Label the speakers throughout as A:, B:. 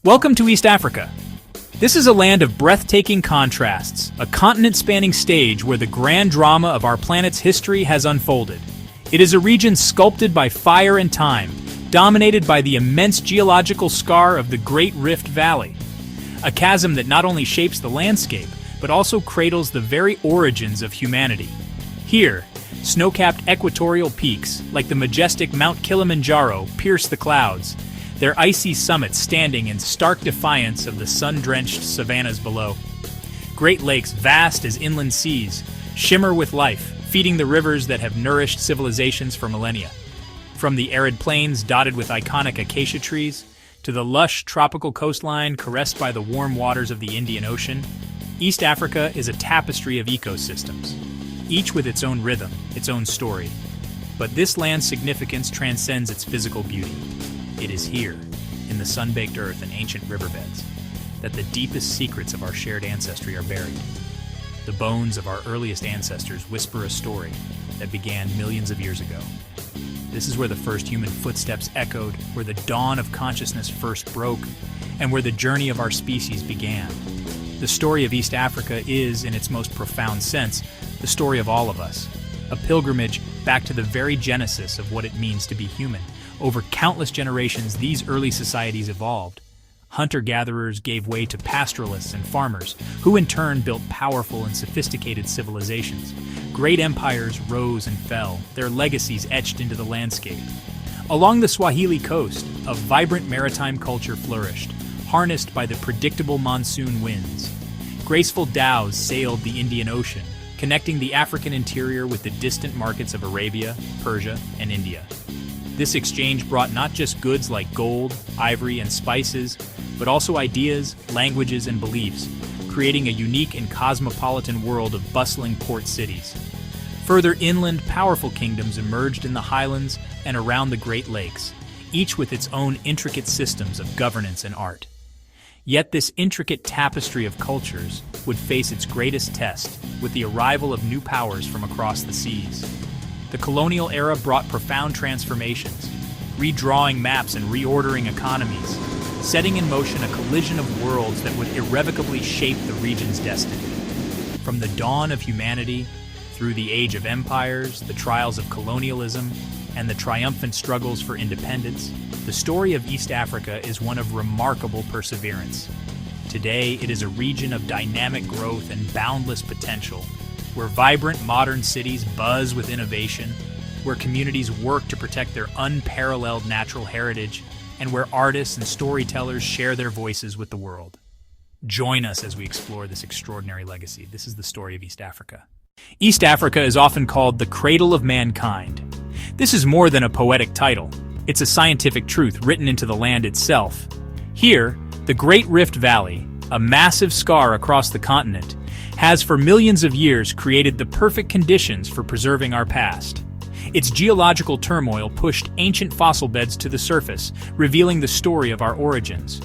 A: Welcome to East Africa. This is a land of breathtaking contrasts, a continent-spanning stage where the grand drama of our planet's history has unfolded. It is a region sculpted by fire and time, dominated by the immense geological scar of the Great Rift Valley, a chasm that not only shapes the landscape, but also cradles the very origins of humanity. Here, snow-capped equatorial peaks, like the majestic Mount Kilimanjaro, pierce the clouds, their icy summits standing in stark defiance of the sun-drenched savannas below. Great lakes, vast as inland seas, shimmer with life, feeding the rivers that have nourished civilizations for millennia. From the arid plains dotted with iconic acacia trees, to the lush tropical coastline caressed by the warm waters of the Indian Ocean, East Africa is a tapestry of ecosystems, each with its own rhythm, its own story. But this land's significance transcends its physical beauty. It is here, in the sun-baked earth and ancient riverbeds, that the deepest secrets of our shared ancestry are buried. The bones of our earliest ancestors whisper a story that began millions of years ago. This is where the first human footsteps echoed, where the dawn of consciousness first broke, and where the journey of our species began. The story of East Africa is, in its most profound sense, the story of all of us, a pilgrimage back to the very genesis of what it means to be human. Over countless generations, these early societies evolved. Hunter-gatherers gave way to pastoralists and farmers, who in turn built powerful and sophisticated civilizations. Great empires rose and fell, their legacies etched into the landscape. Along the Swahili coast, a vibrant maritime culture flourished, harnessed by the predictable monsoon winds. Graceful dhows sailed the Indian Ocean, connecting the African interior with the distant markets of Arabia, Persia, and India. This exchange brought not just goods like gold, ivory, and spices, but also ideas, languages, and beliefs, creating a unique and cosmopolitan world of bustling port cities. Further inland, powerful kingdoms emerged in the highlands and around the Great Lakes, each with its own intricate systems of governance and art. Yet this intricate tapestry of cultures would face its greatest test with the arrival of new powers from across the seas. The colonial era brought profound transformations, redrawing maps and reordering economies, setting in motion a collision of worlds that would irrevocably shape the region's destiny. From the dawn of humanity, through the age of empires, the trials of colonialism, and the triumphant struggles for independence, the story of East Africa is one of remarkable perseverance. Today, it is a region of dynamic growth and boundless potential, where vibrant modern cities buzz with innovation, where communities work to protect their unparalleled natural heritage, and where artists and storytellers share their voices with the world. Join us as we explore this extraordinary legacy. This is the story of East Africa. East Africa is often called the cradle of mankind. This is more than a poetic title. It's a scientific truth written into the land itself. Here, the Great Rift Valley, a massive scar across the continent, has for millions of years created the perfect conditions for preserving our past. Its geological turmoil pushed ancient fossil beds to the surface, revealing the story of our origins.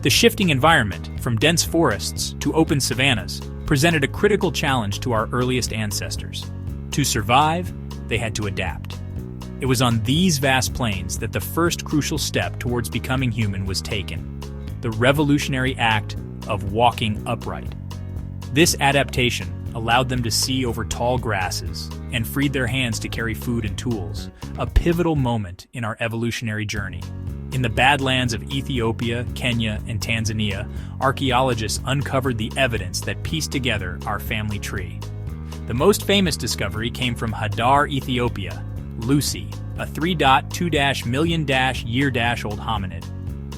A: The shifting environment, from dense forests to open savannas, presented a critical challenge to our earliest ancestors. To survive, they had to adapt. It was on these vast plains that the first crucial step towards becoming human was taken: the revolutionary act of walking upright. This adaptation allowed them to see over tall grasses and freed their hands to carry food and tools, a pivotal moment in our evolutionary journey. In the Badlands of Ethiopia, Kenya, and Tanzania, archaeologists uncovered the evidence that pieced together our family tree. The most famous discovery came from Hadar, Ethiopia, Lucy, a 3.2-million-year-old hominid.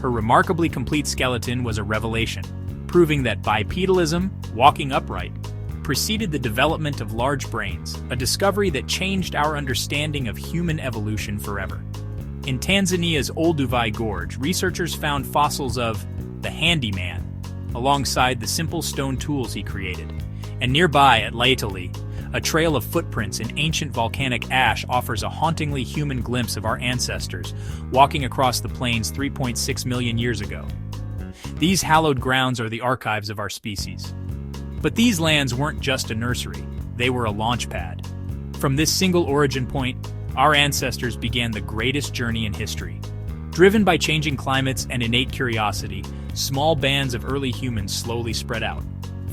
A: Her remarkably complete skeleton was a revelation, proving that bipedalism, walking upright, preceded the development of large brains, a discovery that changed our understanding of human evolution forever. In Tanzania's Olduvai Gorge, researchers found fossils of the handyman, alongside the simple stone tools he created. And nearby at Laetoli, a trail of footprints in ancient volcanic ash offers a hauntingly human glimpse of our ancestors walking across the plains 3.6 million years ago. These hallowed grounds are the archives of our species. But these lands weren't just a nursery, they were a launch pad. From this single origin point, our ancestors began the greatest journey in history. Driven by changing climates and innate curiosity, small bands of early humans slowly spread out.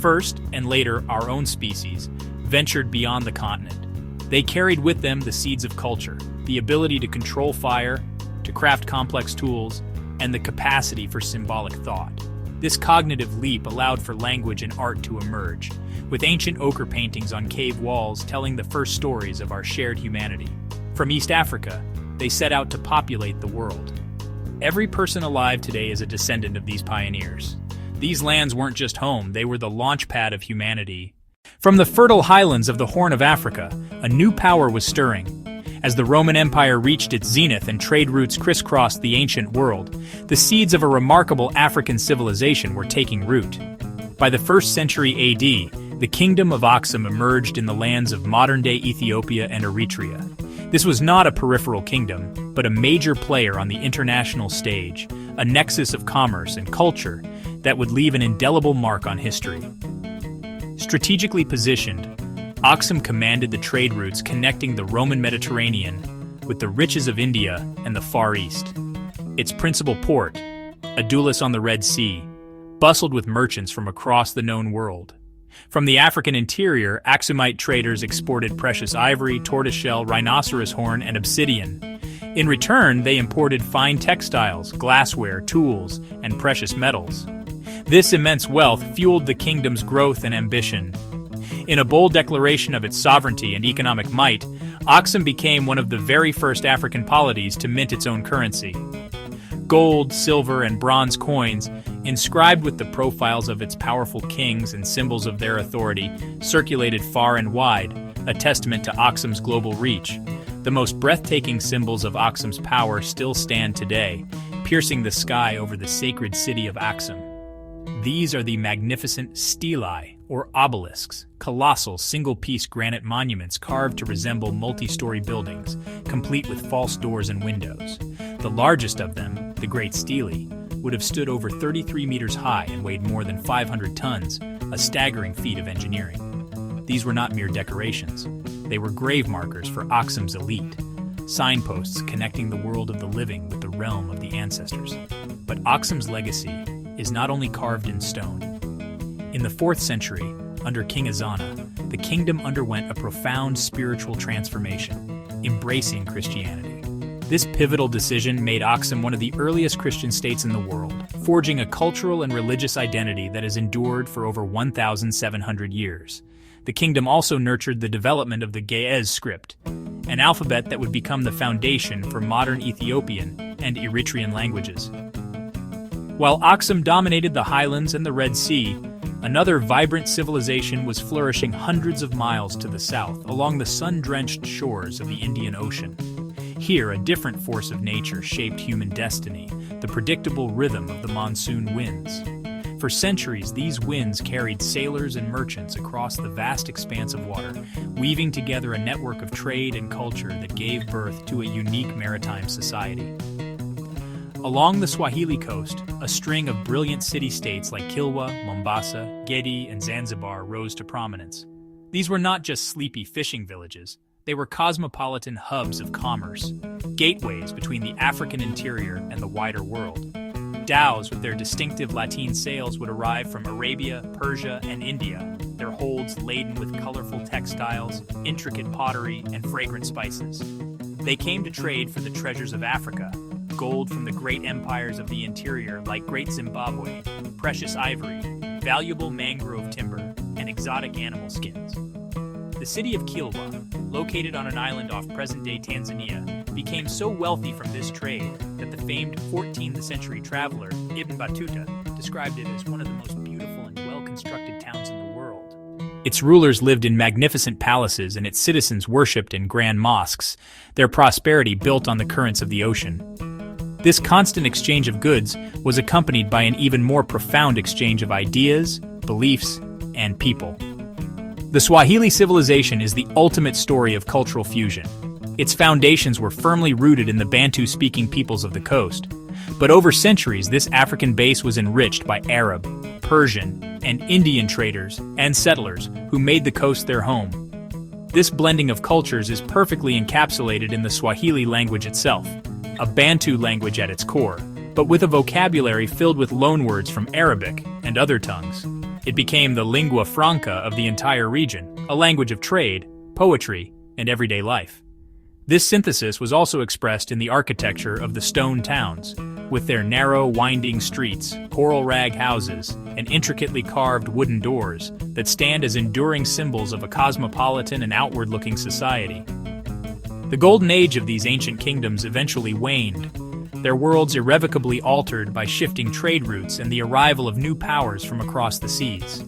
A: First, and later our own species, ventured beyond the continent. They carried with them the seeds of culture, the ability to control fire, to craft complex tools, and the capacity for symbolic thought. This cognitive leap allowed for language and art to emerge, with ancient ochre paintings on cave walls telling the first stories of our shared humanity. From East Africa, they set out to populate the world. Every person alive today is a descendant of these pioneers. These lands weren't just home, they were the launchpad of humanity. From the fertile highlands of the Horn of Africa, a new power was stirring. As the Roman Empire reached its zenith and trade routes crisscrossed the ancient world, the seeds of a remarkable African civilization were taking root. By the 1st century AD, the Kingdom of Aksum emerged in the lands of modern-day Ethiopia and Eritrea. This was not a peripheral kingdom, but a major player on the international stage, a nexus of commerce and culture that would leave an indelible mark on history. Strategically positioned, Aksum commanded the trade routes connecting the Roman Mediterranean with the riches of India and the Far East. Its principal port, Adulis on the Red Sea, bustled with merchants from across the known world. From the African interior, Aksumite traders exported precious ivory, tortoiseshell, rhinoceros horn, and obsidian. In return, they imported fine textiles, glassware, tools, and precious metals. This immense wealth fueled the kingdom's growth and ambition. In a bold declaration of its sovereignty and economic might, Aksum became one of the very first African polities to mint its own currency. Gold, silver, and bronze coins, inscribed with the profiles of its powerful kings and symbols of their authority, circulated far and wide, a testament to Aksum's global reach. The most breathtaking symbols of Aksum's power still stand today, piercing the sky over the sacred city of Aksum. These are the magnificent stelae, or obelisks, colossal single-piece granite monuments carved to resemble multi-story buildings, complete with false doors and windows. The largest of them, the Great Stele, would have stood over 33 meters high and weighed more than 500 tons, a staggering feat of engineering. These were not mere decorations. They were grave markers for Aksum's elite, signposts connecting the world of the living with the realm of the ancestors. But Aksum's legacy is not only carved in stone. In the 4th century, under King Ezana, the kingdom underwent a profound spiritual transformation, embracing Christianity. This pivotal decision made Aksum one of the earliest Christian states in the world, forging a cultural and religious identity that has endured for over 1,700 years. The kingdom also nurtured the development of the Ge'ez script, an alphabet that would become the foundation for modern Ethiopian and Eritrean languages. While Aksum dominated the highlands and the Red Sea, another vibrant civilization was flourishing hundreds of miles to the south along the sun-drenched shores of the Indian Ocean. Here, a different force of nature shaped human destiny, the predictable rhythm of the monsoon winds. For centuries, these winds carried sailors and merchants across the vast expanse of water, weaving together a network of trade and culture that gave birth to a unique maritime society. Along the Swahili coast, a string of brilliant city-states like Kilwa, Mombasa, Gedi, and Zanzibar rose to prominence. These were not just sleepy fishing villages. They were cosmopolitan hubs of commerce, gateways between the African interior and the wider world. Dhows with their distinctive Latin sails would arrive from Arabia, Persia, and India, their holds laden with colorful textiles, intricate pottery, and fragrant spices. They came to trade for the treasures of Africa, gold from the great empires of the interior like Great Zimbabwe, precious ivory, valuable mangrove timber, and exotic animal skins. The city of Kilwa, located on an island off present-day Tanzania, became so wealthy from this trade that the famed 14th century traveler Ibn Battuta described it as one of the most beautiful and well-constructed towns in the world. Its rulers lived in magnificent palaces and its citizens worshipped in grand mosques, their prosperity built on the currents of the ocean. This constant exchange of goods was accompanied by an even more profound exchange of ideas, beliefs, and people. The Swahili civilization is the ultimate story of cultural fusion. Its foundations were firmly rooted in the Bantu-speaking peoples of the coast. But over centuries, this African base was enriched by Arab, Persian, and Indian traders and settlers who made the coast their home. This blending of cultures is perfectly encapsulated in the Swahili language itself. a Bantu language at its core, but with a vocabulary filled with loanwords from Arabic and other tongues. It became the lingua franca of the entire region, a language of trade, poetry, and everyday life. This synthesis was also expressed in the architecture of the stone towns, with their narrow, winding streets, coral rag houses, and intricately carved wooden doors that stand as enduring symbols of a cosmopolitan and outward-looking society. The golden age of these ancient kingdoms eventually waned, their worlds irrevocably altered by shifting trade routes and the arrival of new powers from across the seas.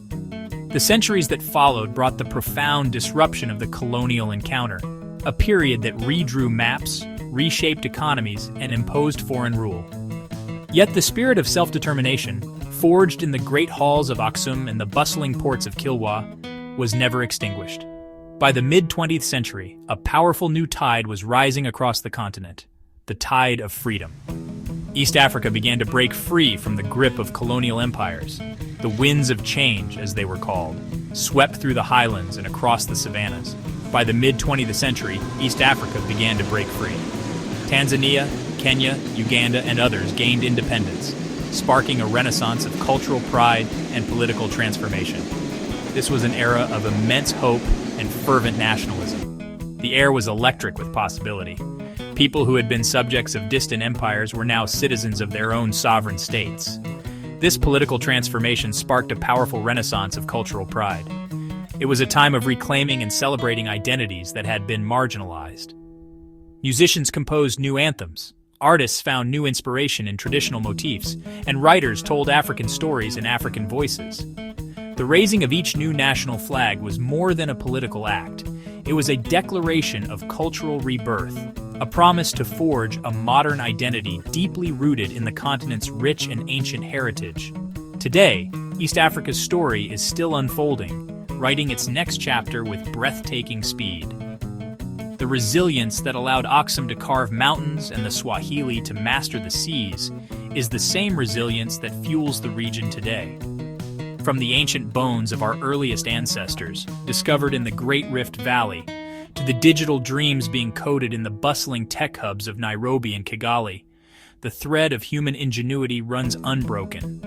A: The centuries that followed brought the profound disruption of the colonial encounter, a period that redrew maps, reshaped economies, and imposed foreign rule. Yet the spirit of self-determination, forged in the great halls of Aksum and the bustling ports of Kilwa, was never extinguished. By the mid-20th century, a powerful new tide was rising across the continent, the tide of freedom. East Africa began to break free from the grip of colonial empires. The winds of change, as they were called, swept through the highlands and across the savannas. By the mid-20th century, East Africa began to break free. Tanzania, Kenya, Uganda, and others gained independence, sparking a renaissance of cultural pride and political transformation. This was an era of immense hope and fervent nationalism. The air was electric with possibility. People who had been subjects of distant empires were now citizens of their own sovereign states. This political transformation sparked a powerful renaissance of cultural pride. It was a time of reclaiming and celebrating identities that had been marginalized. Musicians composed new anthems, artists found new inspiration in traditional motifs, and writers told African stories in African voices. The raising of each new national flag was more than a political act. It was a declaration of cultural rebirth, a promise to forge a modern identity deeply rooted in the continent's rich and ancient heritage. Today, East Africa's story is still unfolding, writing its next chapter with breathtaking speed. The resilience that allowed Aksum to carve mountains and the Swahili to master the seas is the same resilience that fuels the region today. From the ancient bones of our earliest ancestors, discovered in the Great Rift Valley, to the digital dreams being coded in the bustling tech hubs of Nairobi and Kigali, the thread of human ingenuity runs unbroken.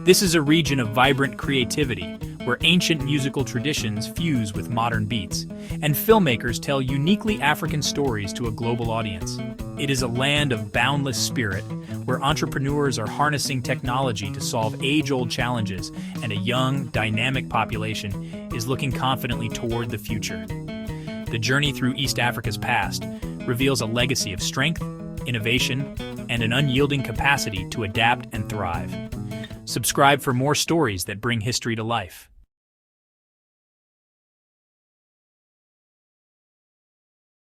A: This is a region of vibrant creativity, where ancient musical traditions fuse with modern beats, and filmmakers tell uniquely African stories to a global audience. It is a land of boundless spirit, where entrepreneurs are harnessing technology to solve age-old challenges, and a young, dynamic population is looking confidently toward the future. The journey through East Africa's past reveals a legacy of strength, innovation, and an unyielding capacity to adapt and thrive. Subscribe for more stories that bring history to life.